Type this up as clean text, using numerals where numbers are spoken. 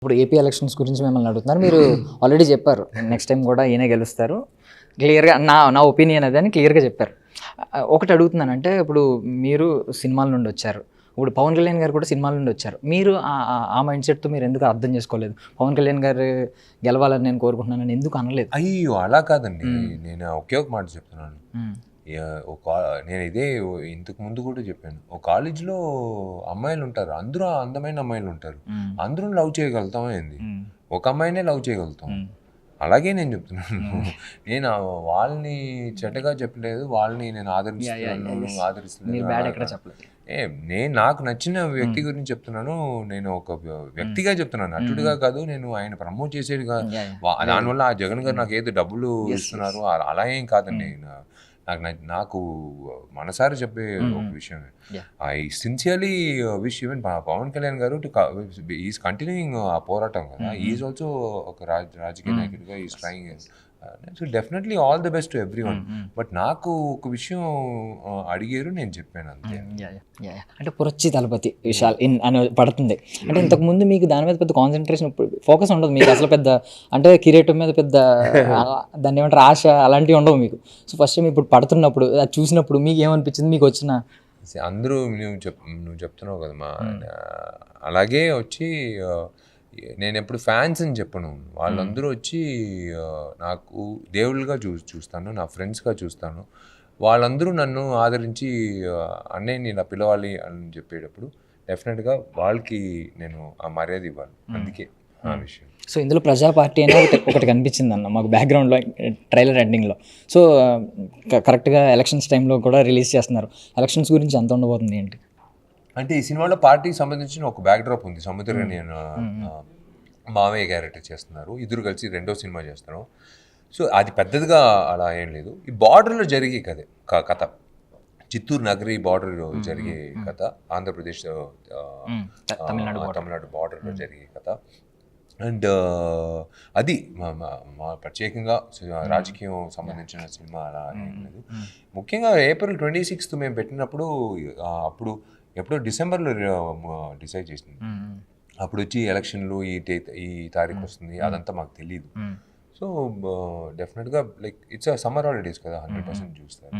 ఇప్పుడు AP elections గురించి మిమ్మల్ని అడుగుతున్నారు. మీరు ఆల్రెడీ చెప్పారు నెక్స్ట్ టైం కూడా ఈయనే గెలుస్తారు క్లియర్గా. నా ఒపీనియన్ అదే అని క్లియర్గా చెప్పారు. ఒకటి అడుగుతున్నాను, అంటే ఇప్పుడు మీరు సినిమాల నుండి వచ్చారు, ఇప్పుడు పవన్ కళ్యాణ్ గారు కూడా సినిమాల నుండి వచ్చారు. మీరు ఆ మైండ్ సెట్తో మీరు ఎందుకు అర్థం చేసుకోలేదు? పవన్ కళ్యాణ్ గారు గెలవాలని నేను కోరుకుంటున్నానని ఎందుకు అనలేదు? అయ్యో అలా కాదండి, నేను ఒకే ఒక మాట చెప్తున్నాను. నేను ఇదే ఇంతకు ముందు కూడా చెప్పాను. ఒక కాలేజ్లో అమ్మాయిలు ఉంటారు, అందరూ అందమైన అమ్మాయిలు ఉంటారు, అందరూ లవ్ చేయగలుగుతాం ఏంది? ఒక అమ్మాయినే లవ్ చేయగలుగుతాం. అలాగే నేను చెప్తున్నాను. నేను వాళ్ళని చెడ్డగా చెప్పలేదు, వాళ్ళని నేను ఆదరిస్తున్నాను. నేను నాకు నచ్చిన వ్యక్తి గురించి చెప్తున్నాను. నేను ఒక వ్యక్తిగా చెప్తున్నాను, నటుడిగా కాదు. నేను ఆయన ప్రమోట్ చేసేదిగా. దానివల్ల ఆ జగన్ గారు నాకు ఏదో డబ్బులు ఇస్తున్నారు అలా ఏం కాదండి. నాకు మనసారి చెప్పే ఒక విషయమే. I sincerely wish even Pawan Kalyan గారు ఈజ్ కంటిన్యూయింగ్ ఆ పోరాటం కదా. ఈజ్ ఆల్సో ఒక రాజకీయ నాయకుడిగా is trying. So definitely all the best to every one. But నాకు ఒక విషయం అడిగారు, నేను చెప్పాను అంతే. అంటే పురచ్చి తలపతి విశాల్ అని పడుతుంది. అంటే ఇంతకుముందు మీకు దాని మీద పెద్ద కాన్సన్ట్రేషన్, ఫోకస్ ఉండదు మీకు అసలు. పెద్ద అంటే కిరీటం మీద పెద్ద దాన్ని ఏమంటారు ఆశ అలాంటివి ఉండవు మీకు. సో ఫస్ట్ టైం ఇప్పుడు పడుతున్నప్పుడు అది చూసినప్పుడు మీకు ఏమనిపించింది? మీకు వచ్చిన అందరూ నువ్వు చెప్తున్నావు కదా మా అలాగే వచ్చి నేను ఎప్పుడు ఫ్యాన్స్ అని చెప్పను. వాళ్ళందరూ వచ్చి నాకు దేవుళ్ళుగా చూస్తాను, నా ఫ్రెండ్స్గా చూస్తాను. వాళ్ళందరూ నన్ను ఆదరించి అన్నయ్యని ఇలా పిలవాలి అని చెప్పేటప్పుడు డెఫినెట్గా వాళ్ళకి నేను ఆ మర్యాద ఇవ్వాలి. అందుకే ఆ విషయం. సో ఇందులో ప్రజా పార్టీ అనేది ఒకటి కనిపించింది అన్న మాకు బ్యాక్గ్రౌండ్లో ట్రైలర్ ఎండింగ్లో. సో కరెక్ట్గా ఎలక్షన్స్ టైంలో కూడా రిలీజ్ చేస్తున్నారు. ఎలక్షన్స్ గురించి ఎంత ఉండబోతుంది ఏంటి? అంటే ఈ సినిమాలో పార్టీకి సంబంధించిన ఒక బ్యాక్ డ్రాప్ ఉంది. సముద్ర నేను మావయ్య క్యారెక్టర్ చేస్తున్నారు, ఇద్దరు కలిసి రెండో సినిమా చేస్తారు. సో అది పెద్దదిగా అలా ఏం లేదు. ఈ బార్డర్లో జరిగే కథ, చిత్తూరు నగరి బార్డర్లో జరిగే కథ, ఆంధ్రప్రదేశ్ తమిళనాడు బార్డర్లో జరిగే కథ. అండ్ అది ప్రత్యేకంగా రాజకీయం సంబంధించిన సినిమా అలా ఏం లేదు. ముఖ్యంగా April 26 మేము పెట్టినప్పుడు అప్పుడు ఎప్పుడో డిసెంబర్లో డిసైడ్ చేసింది. అప్పుడు వచ్చి ఎలక్షన్లు ఈ తారీఖు వస్తుంది అదంతా మాకు తెలియదు. సో డెఫినెట్గా లైక్ ఇట్స్ సమ్మర్ హాలిడేస్ కదా, 100% చూస్తారు.